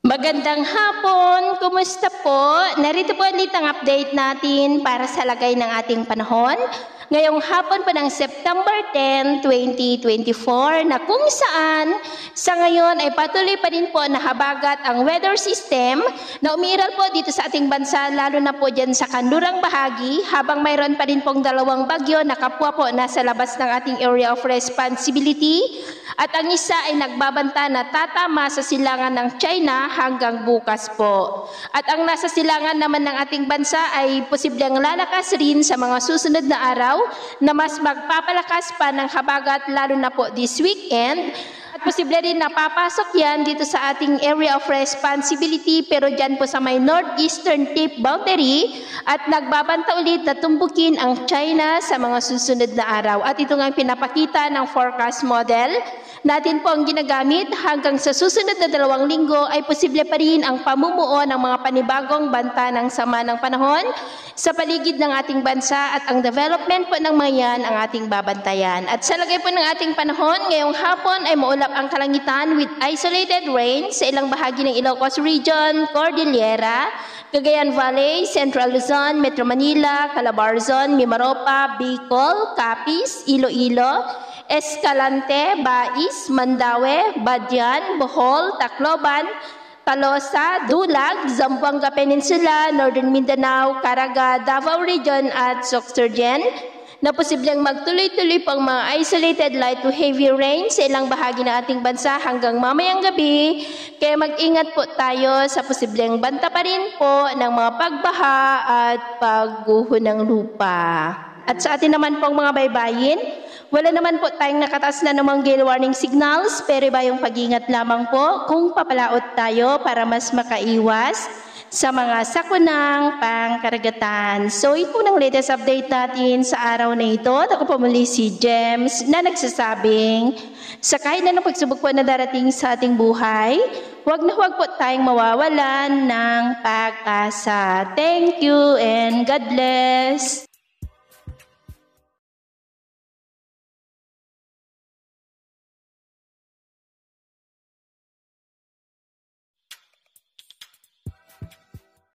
Magandang hapon! Kumusta po? Narito po ulit ang update natin para sa lagay ng ating panahon. Ngayong hapon po ng September 10, 2024 na kung saan sa ngayon ay patuloy pa rin po na habagat ang weather system na umiral po dito sa ating bansa, lalo na po dyan sa kanlurang bahagi, habang mayroon pa rin pong dalawang bagyo na kapwa po nasa labas ng ating area of responsibility at ang isa ay nagbabanta na tatama sa silangan ng China hanggang bukas po. At ang nasa silangan naman ng ating bansa ay posibleng lalakas rin sa mga susunod na araw na mas magpapalakas pa ng habagat lalo na po this weekend. At posible rin na papasok yan dito sa ating area of responsibility pero dyan po sa may northeastern tip boundary at nagbabanta ulit na tumbukin ang China sa mga susunod na araw. At ito nga ang pinapakita ng forecast model natin po ang ginagamit hanggang sa susunod na 2 linggo ay posible pa rin ang pamumuo ng mga panibagong banta ng sama ng panahon sa paligid ng ating bansa at ang development po ng mga yan ang ating babantayan. At sa lagay po ng ating panahon, ngayong hapon ay maulap ang kalangitan with isolated rain sa ilang bahagi ng Ilocos Region, Cordillera, Cagayan Valley, Central Luzon, Metro Manila, Calabarzon, Mimaropa, Bicol, Capiz, Iloilo, Escalante, Bais, Mandaue, Badian, Bohol, Tacloban, Talosa, Dulag, Zamboanga Peninsula, Northern Mindanao, Caraga, Davao Region at Sorsogon na posibleng magtuloy-tuloy pang mga isolated light to heavy rain sa ilang bahagi ng ating bansa hanggang mamayang gabi. Kaya mag-ingat po tayo sa posibleng banta pa rin po ng mga pagbaha at pagguho ng lupa. At sa atin naman pong mga baybayin, wala naman po tayong nakataas na namang gale warning signals, pero iba yung pag-ingat lamang po kung papalaot tayo para mas makaiwas sa mga sakunang pangkaragatan. So ito ng latest update natin sa araw na ito. Ako po muli si James na nagsasabing sa kahit na ng pagsubok po na darating sa ating buhay, huwag na huwag po tayong mawawalan ng pag-asa. Thank you and God bless!